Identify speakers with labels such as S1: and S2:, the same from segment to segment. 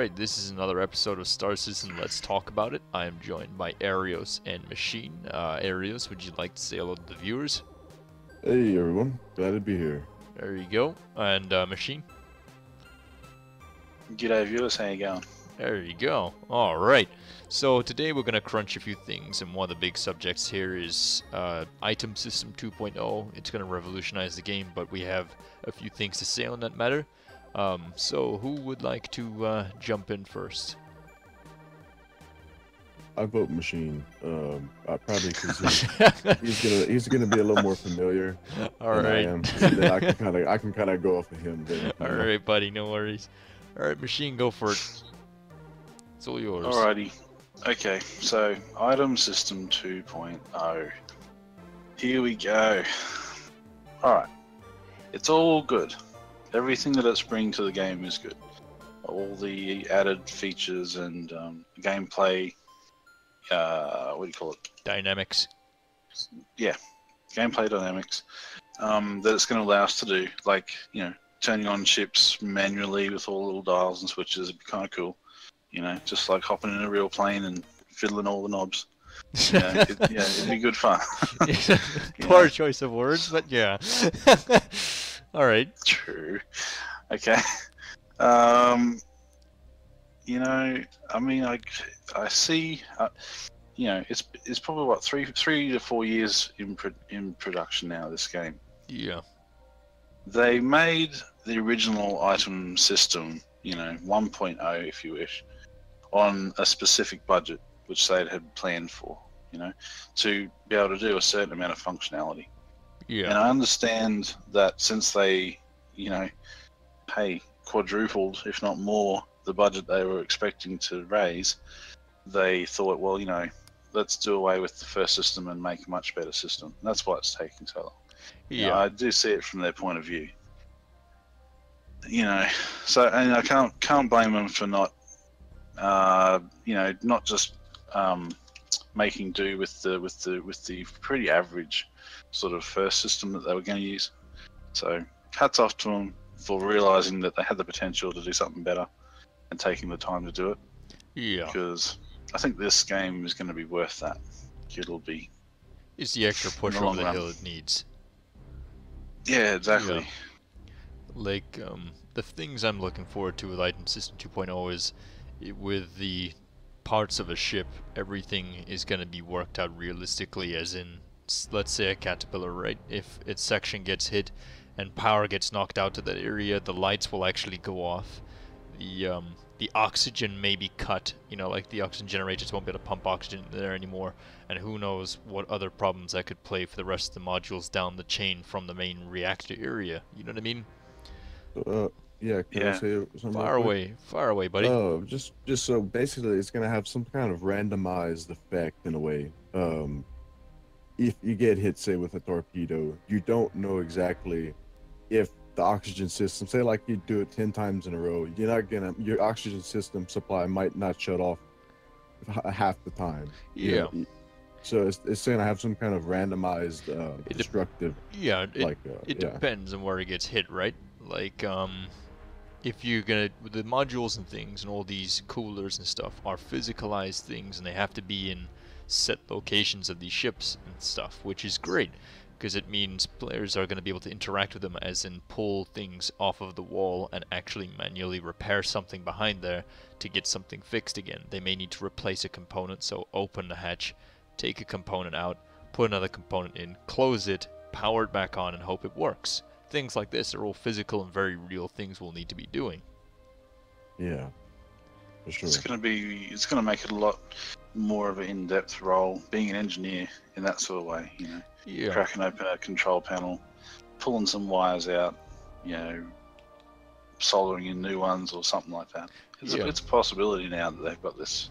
S1: Alright, this is another episode of Star Citizen Let's Talk About It. I am joined by Arios and Machine. Arios, would you like to say hello to the viewers?
S2: Hey everyone, glad to be here.
S1: There you go. And Machine?
S3: G'day viewers, how you going?
S1: There you go. Alright, so today we're going to crunch a few things, and one of the big subjects here is Item System 2.0. It's going to revolutionize the game, but we have a few things to say on that matter. So who would like to jump in first?
S2: I vote Machine. Probably because he's gonna be a little more familiar.
S1: All
S2: than
S1: right.
S2: I am. And then I can kind of go off of him. Then,
S1: All right, buddy. No worries. All right, Machine, go for it. It's all yours.
S3: Alrighty. Okay, so Item System 2.0. Here we go. Alright. It's all good. Everything that it's bringing to the game is good. All the added features and gameplay, what do you call it?
S1: Dynamics.
S3: Yeah, gameplay dynamics that it's going to allow us to do, like, you know, turning on ships manually with all the little dials and switches would be kind of cool. You know, just like hopping in a real plane and fiddling all the knobs. Yeah, it'd be good fun.
S1: Poor choice of words, but yeah. All right.
S3: True. Okay. You know, I mean, I see. You know, it's probably what three to 4 years in production now. This game.
S1: Yeah.
S3: They made the original item system, you know, 1.0 if you wish, on a specific budget which they had planned for. You know, to be able to do a certain amount of functionality.
S1: Yeah.
S3: And I understand that since they, you know, quadrupled, if not more, the budget they were expecting to raise, they thought, well, you know, let's do away with the first system and make a much better system. And that's why it's taking so long.
S1: Yeah.
S3: You know, I do see it from their point of view. You know, so, and I can't blame them for not, you know, not just making do with the pretty average sort of first system that they were going to use. So hats off to them for realizing that they had the potential to do something better and taking the time to do it.
S1: Yeah.
S3: Because I think this game is going to be worth that. It'll be.
S1: It's the extra push
S3: in the
S1: over
S3: long
S1: the
S3: run.
S1: hill it needs.
S3: Yeah, exactly.
S1: Yeah. Like, the things I'm looking forward to with Item System 2.0 is with the parts of a ship, everything is going to be worked out realistically, as in, let's say a caterpillar, right? If its section gets hit and power gets knocked out to that area, the lights will actually go off. The oxygen may be cut, you know, like the oxygen generators won't be able to pump oxygen there anymore, and who knows what other problems that could play for the rest of the modules down the chain from the main reactor area. You know what I mean?
S2: Yeah. Can I say something?
S1: Far away, buddy.
S2: Oh, just so basically, it's gonna have some kind of randomized effect in a way. If you get hit, say, with a torpedo, you don't know exactly if the oxygen system, say like you do it 10 times in a row, your oxygen system supply might not shut off half the time.
S1: Yeah.
S2: So it's gonna have some kind of randomized destructive.
S1: Yeah, it
S2: yeah.
S1: depends on where it gets hit, right? Like, if you're gonna, the modules and things and all these coolers and stuff are physicalized things, and they have to be in set locations of these ships and stuff, which is great, because it means players are going to be able to interact with them, as in pull things off of the wall and actually manually repair something behind there to get something fixed again. They may need to replace a component, so open the hatch, take a component out, put another component in, close it, power it back on, and hope it works. Things like this are all physical and very real things we'll need to be doing.
S2: Yeah, for sure.
S3: It's going to make it a lot more of an in-depth role, being an engineer in that sort of way, you know.
S1: Yeah.
S3: Cracking open a control panel, pulling some wires out, you know, soldering in new ones or something like that. It's a possibility now that they've got this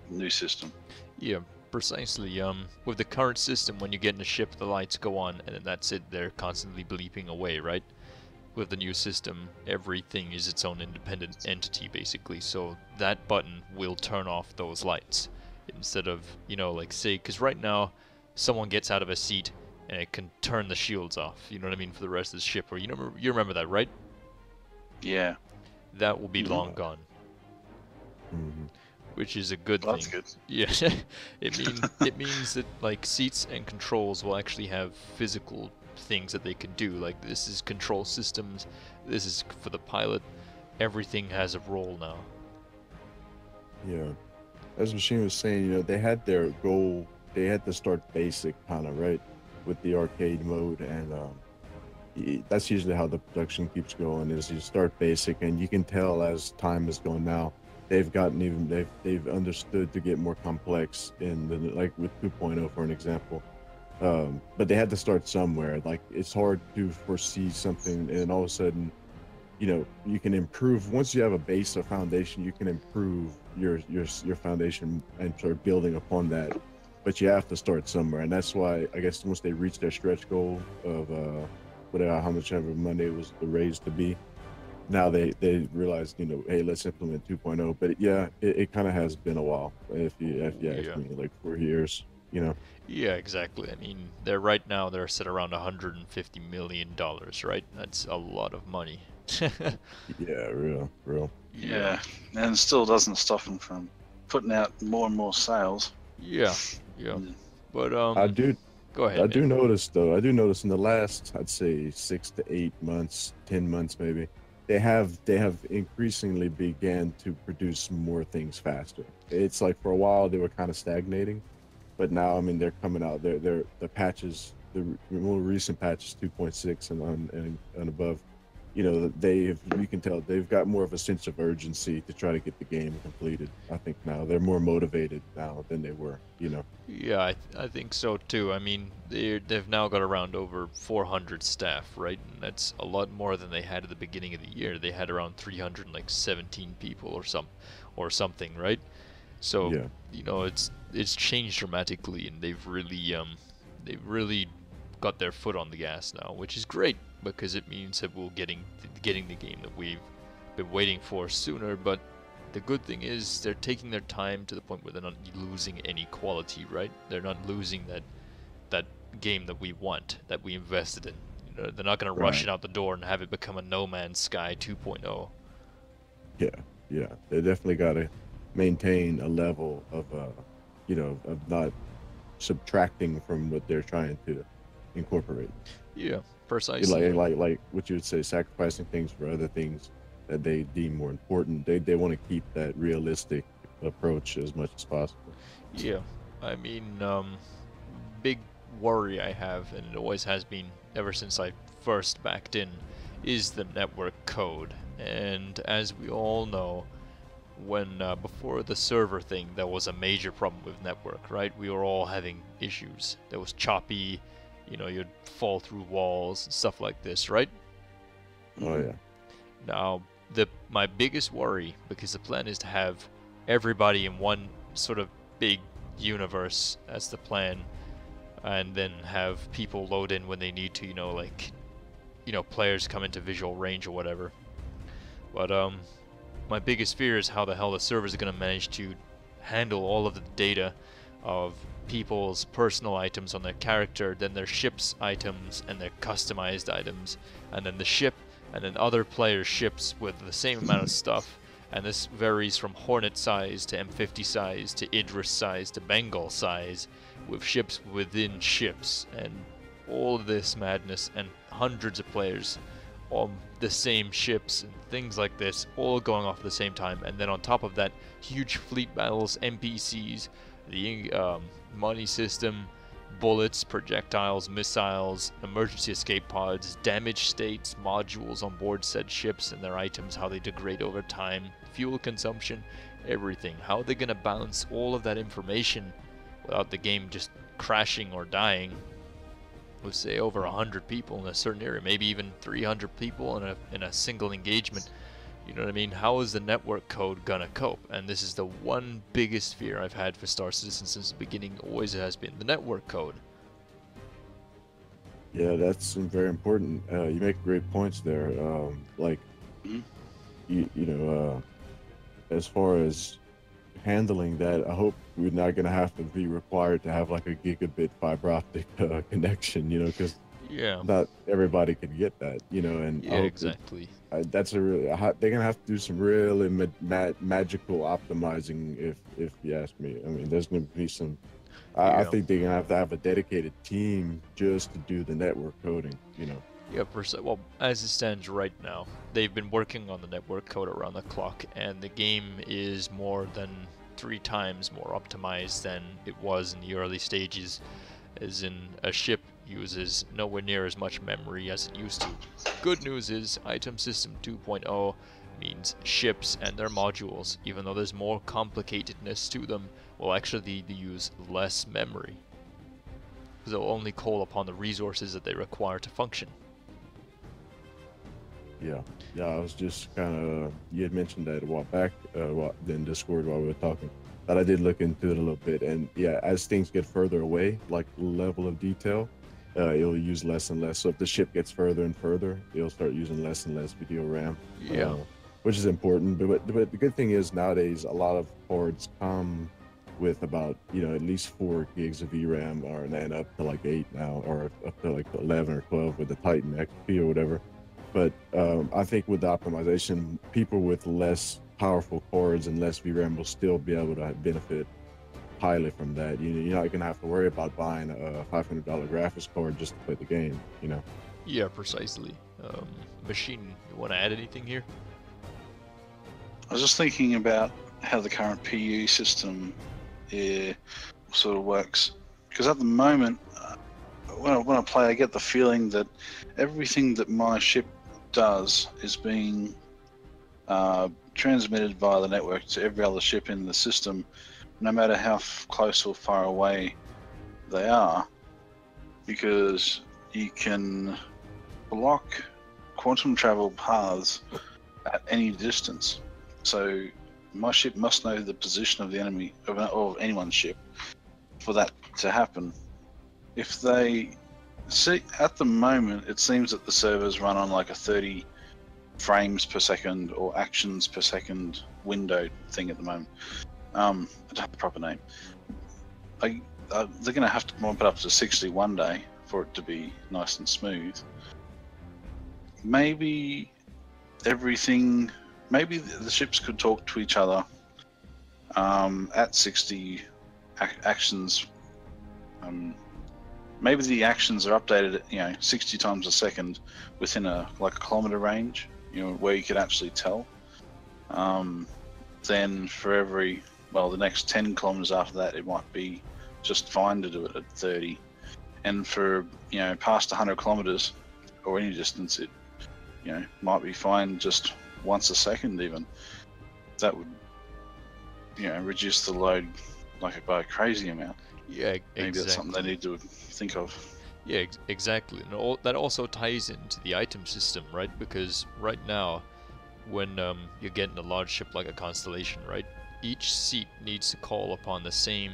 S3: new system.
S1: Yeah, precisely. With the current system, when you get in a ship, the lights go on, and then that's it. They're constantly bleeping away, right? With the new system, everything is its own independent entity, basically. So that button will turn off those lights instead of, you know, like, say, because right now, someone gets out of a seat and it can turn the shields off. You know what I mean, for the rest of the ship. Or you remember that, right?
S3: Yeah.
S1: That will be long gone.
S2: Hmm.
S1: which is a good
S3: Well,
S1: thing.
S3: that's good.
S1: Yeah, it means that like seats and controls will actually have physical things that they can do. Like this is control systems, this is for the pilot. Everything has a role now.
S2: Yeah. As Machine was saying, they had their goal. They had to start basic, kind of right, with the arcade mode, and that's usually how the production keeps going. Is you start basic, and you can tell as time has gone now, they've gotten even they've understood to get more complex in the like with 2.0 for an example. But they had to start somewhere. Like it's hard to foresee something, and all of a sudden you can improve once you have a base or foundation. You can improve your foundation and start building upon that, but you have to start somewhere. And that's why I guess once they reach their stretch goal of whatever, how much ever money it was raised to be, now they realized, hey, let's implement 2.0. But yeah, it kind of has been a while, if you ask
S1: Yeah.
S2: me, like 4 years.
S1: Yeah, exactly. I mean, they're set around $150 million, right? That's a lot of money.
S2: Yeah, real.
S3: Yeah, and it still doesn't stop them from putting out more and more sales.
S1: Yeah, yeah.
S3: Mm.
S1: But
S2: I do
S1: go ahead,
S2: I
S1: man.
S2: do notice though. I do notice in the last, I'd say 6 to 8 months, 10 months maybe, they have increasingly began to produce more things faster. It's like for a while they were kind of stagnating, but now I mean they're coming out. They're the patches, the more recent patches 2.6 and above. You can tell they've got more of a sense of urgency to try to get the game completed. I think now they're more motivated now than they were.
S1: Yeah, I think so too. I mean, they've now got around over 400 staff, right? And that's a lot more than they had at the beginning of the year. They had around 317 people or something, right? So,
S2: Yeah.
S1: it's changed dramatically, and they've really got their foot on the gas now, which is great because it means that we're getting the game that we've been waiting for sooner. But the good thing is they're taking their time to the point where they're not losing any quality, right? They're not losing that game that we want, that we invested in. They're not going to rush
S2: Right.
S1: it out the door and have it become a No Man's Sky 2.0.
S2: Yeah, yeah. They definitely got to maintain a level of not subtracting from what they're trying to incorporate.
S1: Yeah, precisely.
S2: Like what you would say, sacrificing things for other things that they deem more important. They want to keep that realistic approach as much as possible.
S1: Yeah, I mean, big worry I have, and it always has been ever since I first backed in, is the network code. And as we all know, when before the server thing, that was a major problem with network, right? We were all having issues. There was choppy, you'd fall through walls and stuff like this, right?
S2: Oh yeah.
S1: Now, my biggest worry, because the plan is to have everybody in one sort of big universe, that's the plan, and then have people load in when they need to, players come into visual range or whatever. But my biggest fear is how the hell the servers are going to manage to handle all of the data of people's personal items on their character, then their ship's items and their customized items, and then the ship, and then other players' ships with the same amount of stuff. And this varies from Hornet size to M50 size to Idris size to Bengal size, with ships within ships, and all of this madness, and hundreds of players on the same ships and things like this, all going off at the same time. And then on top of that, huge fleet battles, NPCs, the money system, bullets, projectiles, missiles, emergency escape pods, damage states, modules on board said ships and their items, how they degrade over time, fuel consumption, everything. How are they going to balance all of that information without the game just crashing or dying? With say over 100 people in a certain area, maybe even 300 people in a single engagement. You know what I mean? How is the network code gonna cope? And this is the one biggest fear I've had for Star Citizen since the beginning. Always has been the network code.
S2: Yeah, that's very important. You make great points there. Like,
S3: Mhm.
S2: as far as handling that, I hope we're not going to have to be required to have like a gigabit fiber optic connection, because
S1: Yeah.
S2: not everybody could get that, you know, and I
S1: Yeah,
S2: hope
S1: exactly.
S2: that's a really they're gonna have to do some really magical optimizing if you ask me. I mean, there's gonna be some. I
S1: Yeah.
S2: think they're gonna have to have a dedicated team just to do the network coding. You know.
S1: Yeah, well, as it stands right now, they've been working on the network code around the clock, and the game is more than 3 times more optimized than it was in the early stages, as in a ship uses nowhere near as much memory as it used to. Good news is Item System 2.0 means ships and their modules, even though there's more complicatedness to them, will actually use less memory, because they'll only call upon the resources that they require to function.
S2: Yeah, yeah. I was just kind of you had mentioned that a while back, in Discord while we were talking. That I did look into it a little bit, and yeah, as things get further away, like level of detail, it'll use less and less. So if the ship gets further and further, it'll start using less and less video RAM.
S1: Yeah.
S2: Which is important. But the good thing is nowadays a lot of cards come with about at least 4 gigs of VRAM, or and up to like 8 now, or up to like 11 or 12 with the Titan XP or whatever. But I think with the optimization, people with less powerful cards and less VRAM will still be able to benefit highly from that. You're not gonna have to worry about buying a $500 graphics card just to play the game.
S1: Yeah, precisely. Machine, you want to add anything here?
S3: I was just thinking about how the current PU system sort of works, because at the moment, when I play, I get the feeling that everything that my ship does is being transmitted via the network to every other ship in the system, no matter how close or far away they are, because you can block quantum travel paths at any distance. So my ship must know the position of the enemy, of anyone's ship, for that to happen. If they see, at the moment, it seems that the servers run on like a 30 frames per second or actions per second window thing at the moment. I don't have the proper name. They're going to have to bump it up to 60 one day for it to be nice and smooth. Maybe the ships could talk to each other at 60 actions. Maybe the actions are updated at 60 times a second within a kilometer range, where you could actually tell. Then for the next 10 kilometers after that, it might be just fine to do it at 30. And for past 100 kilometers or any distance, it might be fine just once a second even. That would reduce the load by a crazy amount.
S1: Yeah, exactly.
S3: Maybe that's something they need to think of.
S1: Yeah, exactly. And that also ties into the item system, right? Because right now, when you're getting a large ship like a Constellation, right? Each seat needs to call upon the same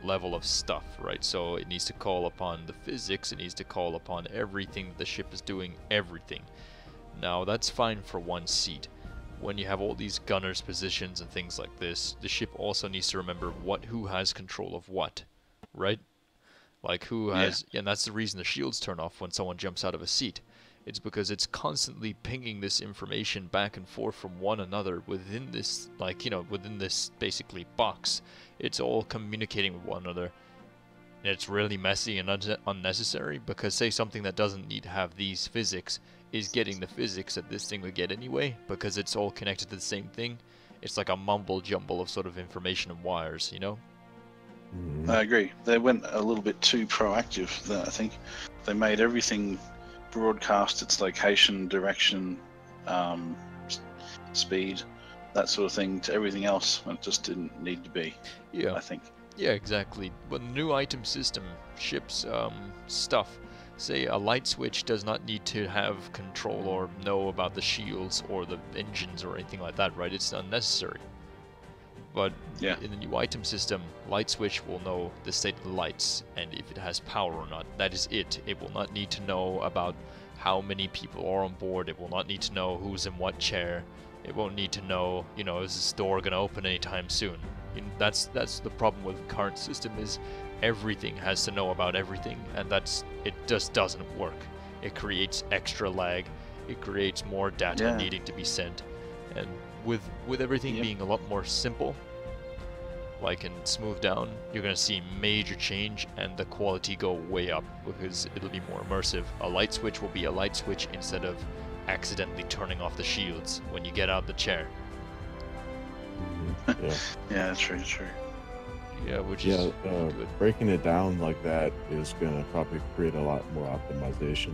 S1: level of stuff, right? So it needs to call upon the physics, it needs to call upon everything that the ship is doing, everything. Now, that's fine for one seat. When you have all these gunners positions and things like this, the ship also needs to remember who has control of what, right? Like who has, and that's the reason the shields turn off when someone jumps out of a seat. It's because it's constantly pinging this information back and forth from one another within this, within this basically box. It's all communicating with one another. And it's really messy and unnecessary, because say something that doesn't need to have these physics is getting the physics that this thing would get anyway, because it's all connected to the same thing. It's like a mumble jumble of sort of information and wires,
S2: Mm-hmm.
S3: I agree. They went a little bit too proactive, I think. They made everything broadcast its location, direction, speed, that sort of thing, to everything else when it just didn't need to be.
S1: Yeah.
S3: I think.
S1: Yeah, exactly. But the new item system ships stuff. Say a light switch does not need to have control or know about the shields or the engines or anything like that, right? It's unnecessary. But in the new item system, light switch will know the state of the lights and if it has power or not. That is it. It will not need to know about how many people are on board. It will not need to know who's in what chair. It won't need to know, is this door going to open anytime soon? That's the problem with the current system, is everything has to know about everything, and it just doesn't work. It creates extra lag. It creates more data
S3: Yeah.
S1: needing to be sent, and with everything
S3: Yep.
S1: being a lot more simple, like and smoothed down, you're gonna see major change and the quality go way up because it'll be more immersive. A light switch will be a light switch instead of accidentally turning off the shields when you get out of the chair.
S2: Yeah.
S3: Yeah, true.
S1: Yeah, which
S2: Yeah,
S1: is good.
S2: breaking it down like that is gonna probably create a lot more optimization.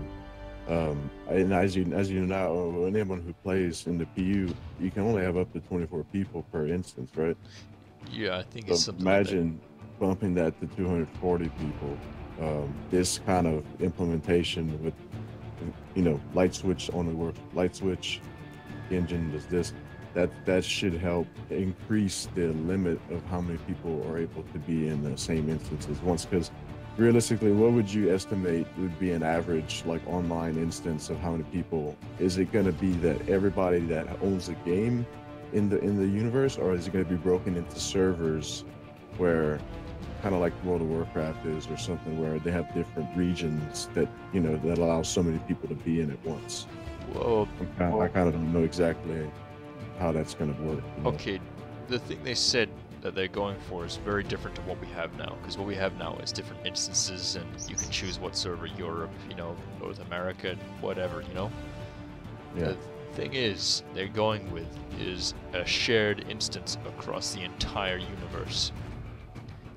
S2: And as you know, anyone who plays in the PU, you can only have up to 24 people per instance, right?
S1: Yeah, I think
S2: So
S1: it's something like that.
S2: imagine bumping that to 240 people. This kind of implementation with, light switch only works. Light switch engine does this. That should help increase the limit of how many people are able to be in the same instances once. Because realistically, what would you estimate would be an average like online instance of how many people? Is it going to be that everybody that owns a game in the universe, or is it going to be broken into servers where kind of like World of Warcraft is, or something where they have different regions that that allow so many people to be in at once?
S1: Well,
S2: I kind of don't know exactly how that's going to work.
S1: okay, the thing they said that they're going for is very different to what we have now, because what we have now is different instances, and you can choose what server, Europe, North America, whatever,
S2: Yeah.
S1: The thing is, they're going with is a shared instance across the entire universe.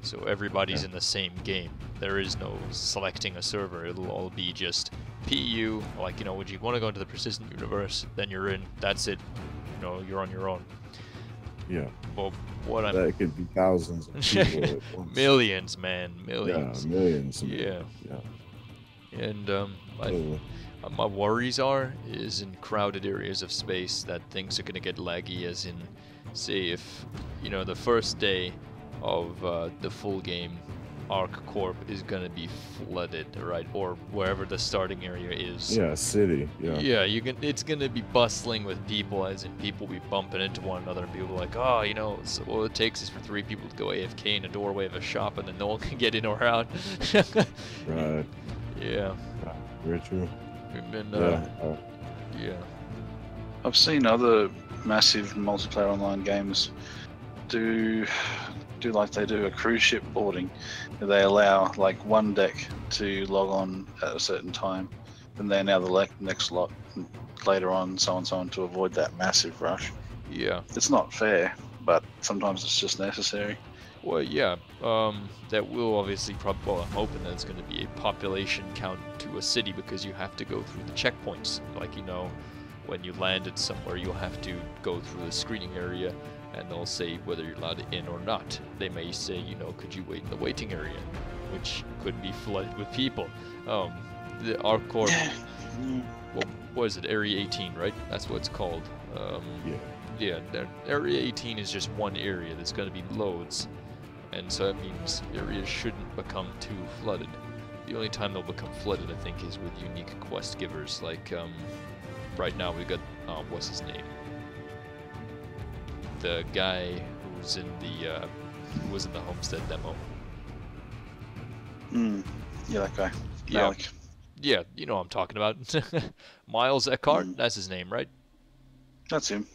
S1: So everybody's in the same game. There is no selecting a server. It'll all be just PU, like, would you want to go into the persistent universe, then you're in, that's it. You're on your own.
S2: Yeah.
S1: Well, what I'm
S2: That could be thousands of people at once.
S1: millions, man, millions.
S2: Yeah, millions.
S1: Yeah.
S2: Yeah.
S1: And
S2: So,
S1: my worries are is in crowded areas of space that things are gonna get laggy. As in, say if the first day of the full game, Arc Corp is gonna be flooded, right? Or wherever the starting area is.
S2: yeah, city. Yeah.
S1: Yeah, it's gonna be bustling with people, as in people be bumping into one another, and people like, oh, so all it takes is for 3 people to go AFK in a doorway of a shop, and then no one can get in or out.
S2: Right.
S1: Yeah.
S2: Very true.
S1: And then,
S2: Yeah.
S1: yeah.
S3: I've seen other massive multiplayer online games do like they do a cruise ship boarding. They allow like one deck to log on at a certain time, and then now the next lot later on, so on, to avoid that massive rush.
S1: Yeah.
S3: It's not fair, but sometimes it's just necessary.
S1: Well, yeah. That will obviously well, I'm hoping that it's going to be a population count to a city, because you have to go through the checkpoints. Like, when you landed somewhere, you'll have to go through the screening area, and they'll say whether you're allowed in or not. They may say, could you wait in the waiting area, which could be flooded with people. The ArcCorp, well, what is it, Area 18, right? That's what it's called. Yeah, Area 18 is just one area. There's going to be loads, and so that means areas shouldn't become too flooded. The only time they'll become flooded, I think, is with unique quest givers. Like, right now we've got, what's his name? The guy who's in who was in the Homestead demo.
S3: Yeah, that guy.
S1: Yeah.
S3: Malik.
S1: Yeah, you know what I'm talking about. Miles Eckhart,
S3: Mm.
S1: that's his name, right?
S3: That's him.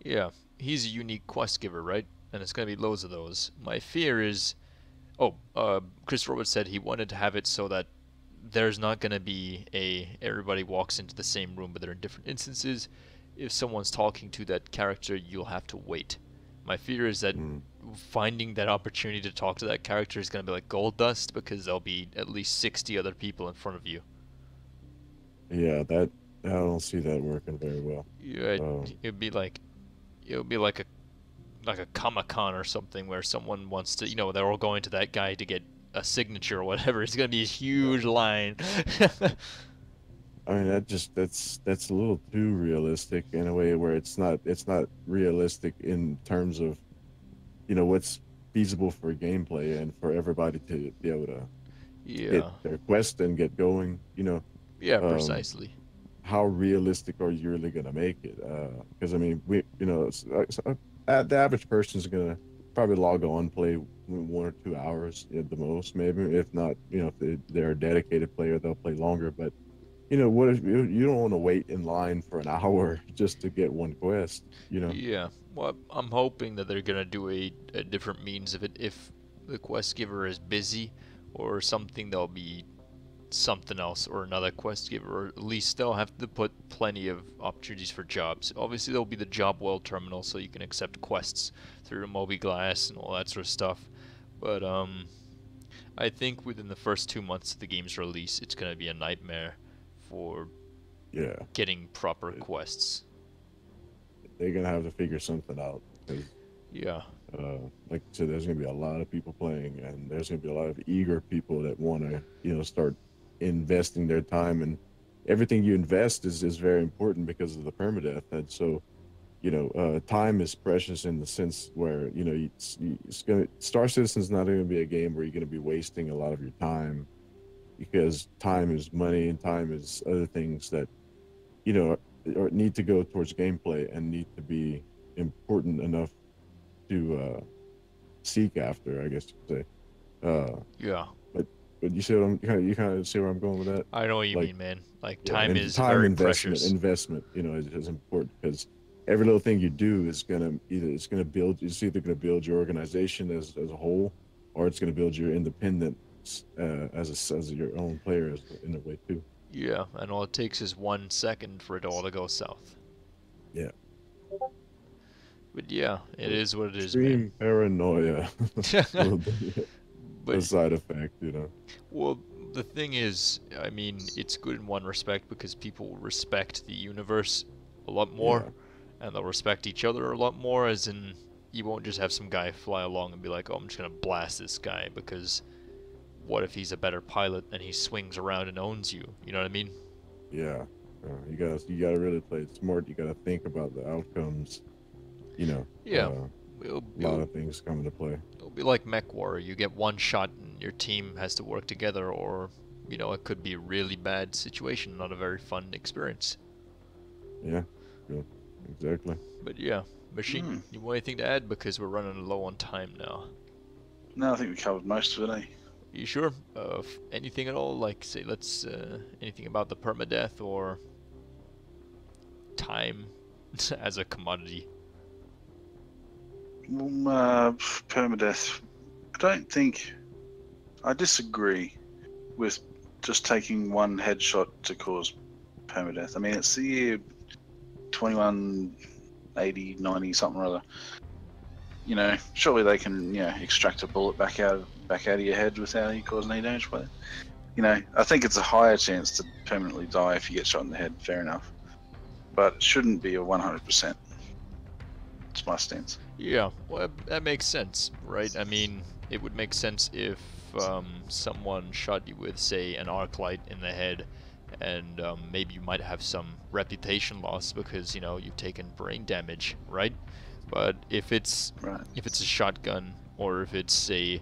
S1: Yeah, he's a unique quest giver, right? And it's gonna be loads of those. My fear is, Chris Roberts said he wanted to have it so that there's not gonna be everybody walks into the same room, but they're in different instances. If someone's talking to that character, you'll have to wait. My fear is that finding that opportunity to talk to that character is gonna be like gold dust, because there'll be at least 60 other people in front of you.
S2: Yeah, I don't see that working very well.
S1: Yeah, it'd be like a Comic-Con or something, where someone wants to, they're all going to that guy to get a signature or whatever. It's gonna be a huge line.
S2: I mean, that's a little too realistic in a way where it's not realistic in terms of what's feasible for gameplay and for everybody to be able to hit their quest and get going.
S1: Yeah, precisely.
S2: How realistic are you really gonna make it? Because I mean, the average person is gonna probably log on, play 1 or 2 hours at the most, maybe. If not, if they're a dedicated player, they'll play longer. But what if you don't want to wait in line for an hour just to get one quest?
S1: Yeah, well, I'm hoping that they're gonna do a different means of it. If the quest giver is busy or something, there'll be something else or another quest giver, or at least they'll have to put plenty of opportunities for jobs. Obviously, there'll be the job well terminal so you can accept quests through Mobi-Glass and all that sort of stuff. But I think within the first 2 months of the game's release, it's gonna be a nightmare for
S2: Yeah,
S1: getting proper quests.
S2: they're gonna have to figure something out because,
S1: Yeah.
S2: like I said, there's gonna be a lot of people playing, and there's gonna be a lot of eager people that want to, start investing their time. And everything you invest is very important because of the permadeath. And so, time is precious in the sense where it's gonna Star Citizen's not going to be a game where you're going to be wasting a lot of your time, because time is money and time is other things that or need to go towards gameplay and need to be important enough to seek after, I guess you could say.
S1: Yeah.
S2: But you see what you kind of see where I'm going with that.
S1: I know what you
S2: Like,
S1: mean, man. Like,
S2: yeah,
S1: time
S2: and
S1: is
S2: time
S1: very
S2: investment,
S1: precious.
S2: is important, because every little thing you do is it's gonna build. It's either gonna build your organization as a whole, or it's gonna build your independence as your own player in a way too.
S1: Yeah, and all it takes is 1 second for it all to go south.
S2: Yeah.
S1: But yeah, it is what it is,
S2: Extreme
S1: man.
S2: paranoia will be a
S1: But,
S2: side effect,
S1: well, the thing is, I mean, it's good in one respect because people respect the universe a lot more, and they'll respect each other a lot more, as in, you won't just have some guy fly along and be like, oh, I'm just gonna blast this guy, because what if he's a better pilot and he swings around and owns you? You know what I mean?
S2: Yeah. You gotta really play it smart. You gotta think about the outcomes.
S1: Yeah.
S2: A
S1: It'll,
S2: lot
S1: it'll,
S2: of things come into play.
S1: it'll be like Mech War. You get one shot and your team has to work together, or, it could be a really bad situation, not a very fun experience.
S2: Yeah, exactly.
S1: But yeah, Machine, you want anything to add? Because we're running low on time now.
S3: No, I think we covered most of it, eh?
S1: You sure? Anything at all? Like, say, anything about the permadeath or time as a commodity?
S3: Permadeath. I disagree with just taking one headshot to cause permadeath. I mean, it's the year 2180, 90, something or other. Surely they can, extract a bullet back out of your head without you causing any damage by it. I think it's a higher chance to permanently die if you get shot in the head. Fair enough, but it shouldn't be a 100%. It's my stance.
S1: Yeah, well, that makes sense, right? I mean, it would make sense if someone shot you with, say, an arc light in the head, and maybe you might have some reputation loss because you've taken brain damage, right? But if it's a shotgun, or if it's a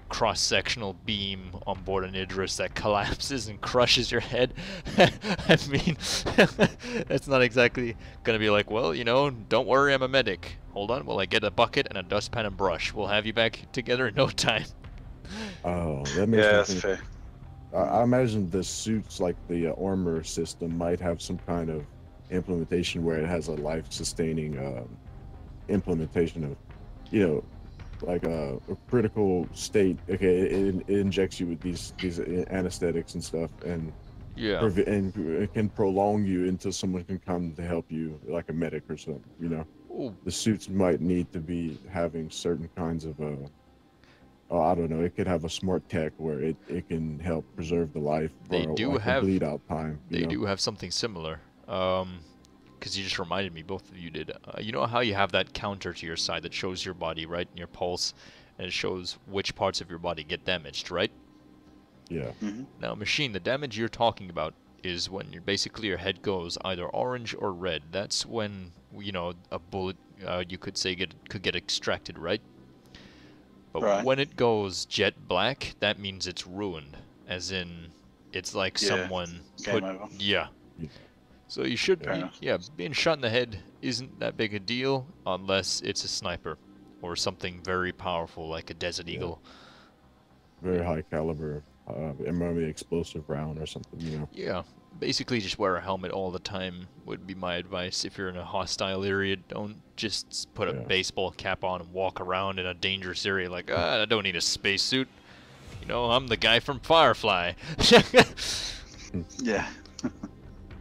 S1: cross-sectional beam on board an Idris that collapses and crushes your head, I mean, that's not exactly gonna be like, well, don't worry, I'm a medic. Hold on, while I get a bucket and a dustpan and brush. We'll have you back together in no time.
S2: Oh, that makes me
S3: that's
S2: think.
S3: fair.
S2: I imagine the suits, like the armor system, might have some kind of implementation where it has a life-sustaining implementation of, like a critical state. Okay, it injects you with these anesthetics and stuff, and
S1: Yeah.
S2: and it can prolong you until someone can come to help you, like a medic or something.
S1: Ooh,
S2: The suits might need to be having certain kinds of I don't know. It could have a smart tech where it can help preserve the life
S1: they
S2: for
S1: do
S2: like a
S1: have
S2: bleed out time.
S1: they do have something similar. Because you just reminded me, both of you did. You know how you have that counter to your side that shows your body, right, and your pulse, and it shows which parts of your body get damaged, right?
S2: Yeah.
S3: Mm-hmm.
S1: Now, Machine, the damage you're talking about is when basically your head goes either orange or red. That's when a bullet, you could say, could get extracted, right? But when it goes jet black, that means it's ruined. As in, it's like someone
S3: Game over.
S1: Yeah. So you should be, being shot in the head isn't that big a deal unless it's a sniper. or something very powerful like a Desert Eagle.
S2: Very high caliber, maybe explosive round or something, you know.
S1: Yeah, basically just wear a helmet all the time would be my advice. If you're in a hostile area, don't just put a baseball cap on and walk around in a dangerous area like, I don't need a spacesuit. You know, I'm the guy from Firefly.
S3: Yeah.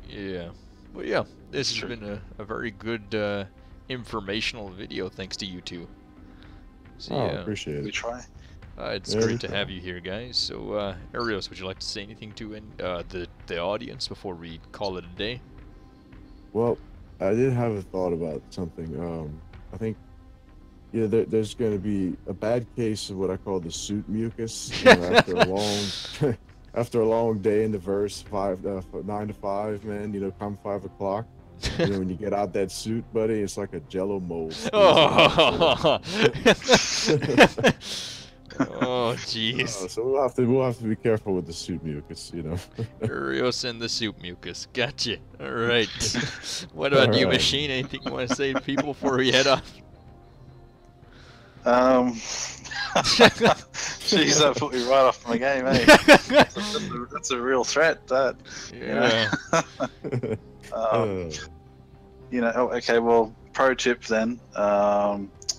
S1: Yeah. Well, yeah, this has been a very good informational video thanks to you two. So, yeah.
S2: Appreciate
S3: We
S2: it.
S3: try.
S1: It's great to have you here, guys. So, Arios, would you like to say anything to the audience before we call it a day?
S2: Well, I did have a thought about something. I think, there's going to be a bad case of what I call the suit mucus after a long, after a long day in the verse, 9 to 5, man. Come 5 o'clock. When you get out that suit, buddy, it's like a Jello mold.
S1: Oh, oh, jeez.
S2: So we'll have to be careful with the suit mucus,
S1: Arios and the soup mucus. Gotcha. All right. What about you, Machine? Anything you want to say to people before we head off?
S3: Jeez, that put me right off my game, eh? That's a real threat, that.
S1: Yeah.
S3: Okay, well, pro tip then.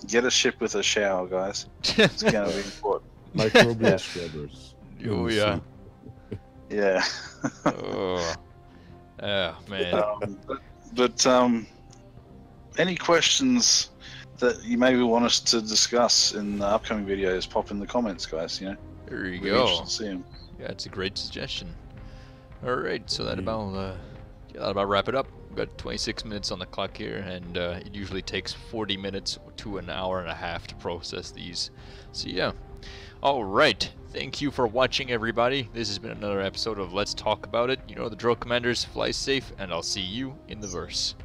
S3: Get a ship with a shower, guys. It's going to be important.
S2: Microbial scrubbers.
S1: Oh, yeah.
S3: Yeah.
S1: Oh, man.
S3: But any questions that you maybe want us to discuss in the upcoming videos, pop in the comments, guys.
S1: There you
S3: Really
S1: go.
S3: interested to see 'em.
S1: Yeah, it's a great suggestion. All right, so that about wrap it up. We've got 26 minutes on the clock here, and it usually takes 40 minutes to an hour and a half to process these. So yeah. All right. Thank you for watching, everybody. This has been another episode of Let's Talk About It. You know the drill, commanders. Fly safe, and I'll see you in the verse.